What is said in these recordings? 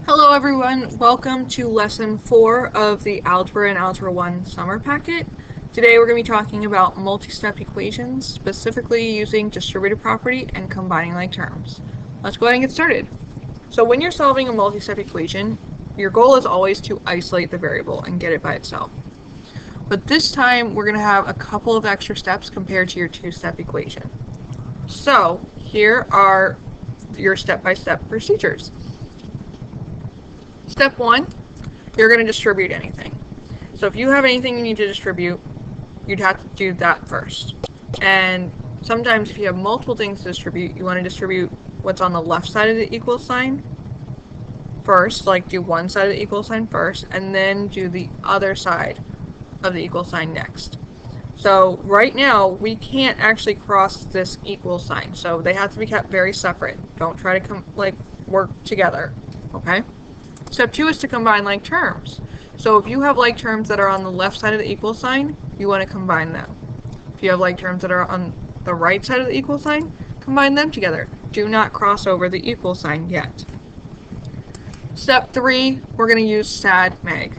Hello everyone, welcome to lesson 4 of the Algebra and Algebra 1 summer packet. Today we're going to be talking about multi-step equations, specifically using distributive property and combining like terms. Let's go ahead and get started. So when you're solving a multi-step equation, your goal is always to isolate the variable and get it by itself. But this time we're going to have a couple of extra steps compared to your two-step equation. So here are your step-by-step procedures. Step 1, you're going to distribute anything. So if you have anything you need to distribute, you'd have to do that first. And sometimes if you have multiple things to distribute, you want to distribute what's on the left side of the equal sign first, like do one side of the equal sign first, and then do the other side of the equal sign next. So right now, we can't actually cross this equal sign, so they have to be kept very separate. Don't try to work together, okay? Step 2 is to combine like terms. So if you have like terms that are on the left side of the equal sign, you want to combine them. If you have like terms that are on the right side of the equal sign, combine them together. Do not cross over the equal sign yet. Step 3, we're going to use SAD-MAG.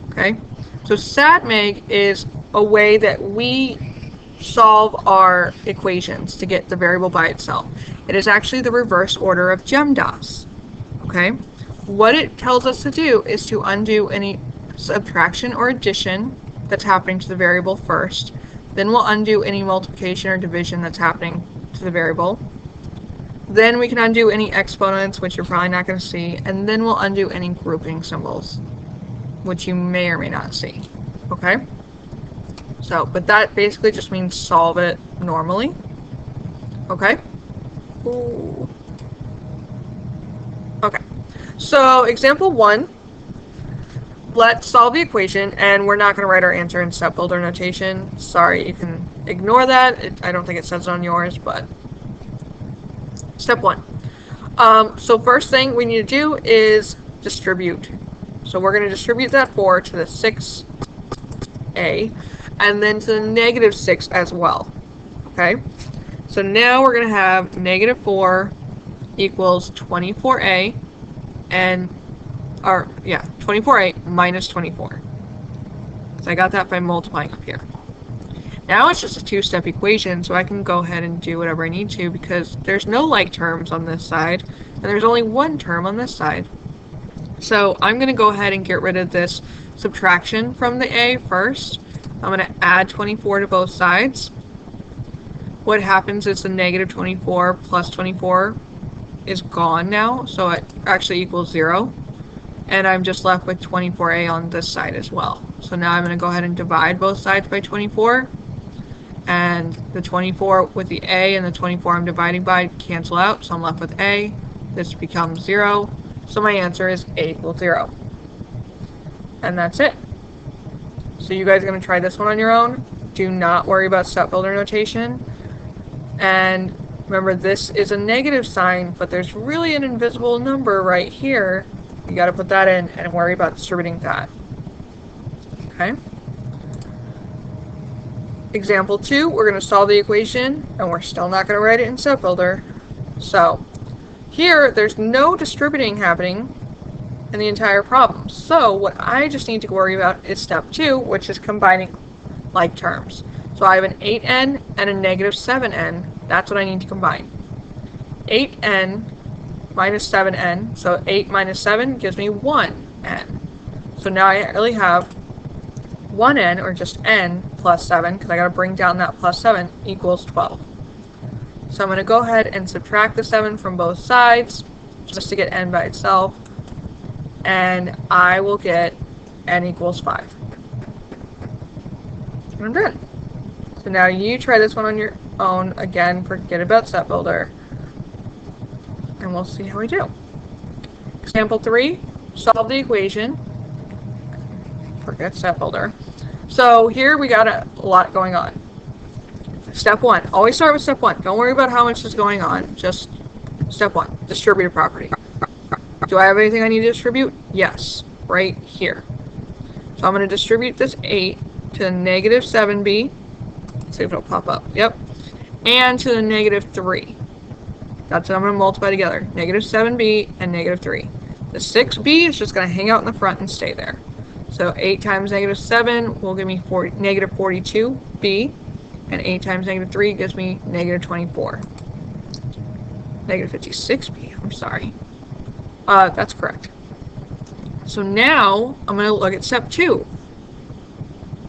Okay? So SAD-MAG is a way that we solve our equations to get the variable by itself. It is actually the reverse order of GEMDAS. Okay? What it tells us to do is to undo any subtraction or addition that's happening to the variable first. Then we'll undo any multiplication or division that's happening to the variable. Then we can undo any exponents, which you're probably not going to see. And then we'll undo any grouping symbols, which you may or may not see. Okay? So, but that basically just means solve it normally. Okay? Ooh. Okay. So example 1, let's solve the equation, and we're not going to write our answer in step builder notation. Sorry, you can ignore that. I don't think it says it on yours, but step 1. So first thing we need to do is distribute. So we're going to distribute that 4 to the 6a, and then to the negative 6 as well. Okay? So now we're going to have negative 4 equals 24a, and 24a minus 24. So I got that by multiplying up here. Now it's just a two-step equation, so I can go ahead and do whatever I need to because there's no like terms on this side, and there's only one term on this side. So I'm going to go ahead and get rid of this subtraction from the a first. I'm going to add 24 to both sides. What happens is the negative 24 plus 24 is gone now, so it actually equals 0. And I'm just left with 24a on this side as well. So now I'm going to go ahead and divide both sides by 24. And the 24 with the a and the 24 I'm dividing by cancel out, so I'm left with a. This becomes 0. So my answer is a equals 0. And that's it. So you guys are going to try this one on your own. Do not worry about step builder notation. And remember, this is a negative sign, but there's really an invisible number right here. You got to put that in and worry about distributing that. Okay? Example 2, we're going to solve the equation, and we're still not going to write it in step builder. So here, there's no distributing happening in the entire problem. So what I just need to worry about is step 2, which is combining like terms. So I have an 8n and a negative 7n. That's what I need to combine. 8n minus 7n. So 8 minus 7 gives me 1n. So now I really have 1n, or just n, plus 7, because I got to bring down that plus 7, equals 12. So I'm going to go ahead and subtract the 7 from both sides, just to get n by itself. And I will get n equals 5. And I'm done. So now you try this one on your own. Again, forget about step builder. And we'll see how we do. Example 3, solve the equation. Forget step builder. So here we got a lot going on. Step 1, always start with step 1. Don't worry about how much is going on. Just step 1, distributive property. Do I have anything I need to distribute? Yes, right here. So I'm going to distribute this 8 to the negative 7b. See if it'll pop up. Yep. And to the negative 3. That's what I'm going to multiply together. Negative 7b and negative 3. The 6b is just going to hang out in the front and stay there. So 8 times negative 7 will give me negative 42b, and 8 times negative 3 gives me negative 24. Negative 56b, I'm sorry. That's correct. So now I'm going to look at step 2,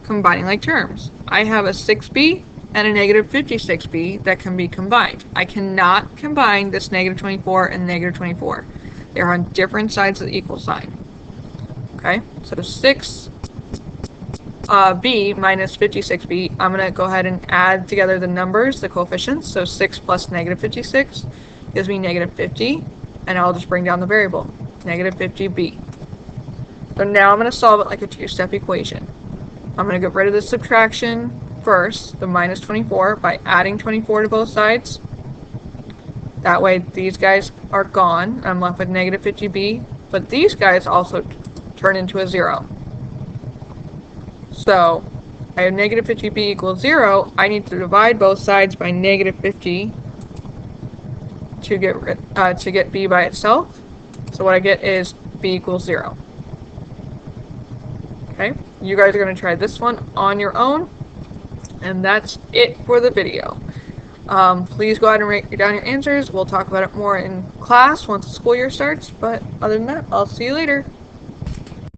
combining like terms. I have a 6b and a negative 56b that can be combined. I cannot combine this negative 24 and negative 24. They're on different sides of the equal sign. Okay, so 6b minus 56b, I'm going to go ahead and add together the numbers, the coefficients. So 6 plus negative 56 gives me negative 50, and I'll just bring down the variable, negative 50b. So now I'm going to solve it like a two-step equation. I'm going to get rid of the subtraction first, the minus 24, by adding 24 to both sides. That way these guys are gone. I'm left with negative 50b, but these guys also turn into a 0. So I have negative 50b equals 0. I need to divide both sides by negative 50 to get b by itself. So what I get is b equals 0. Okay, you guys are going to try this one on your own, and that's it for the video. Please go ahead and write down your answers. We'll talk about it more in class once the school year starts, but other than that, I'll see you later.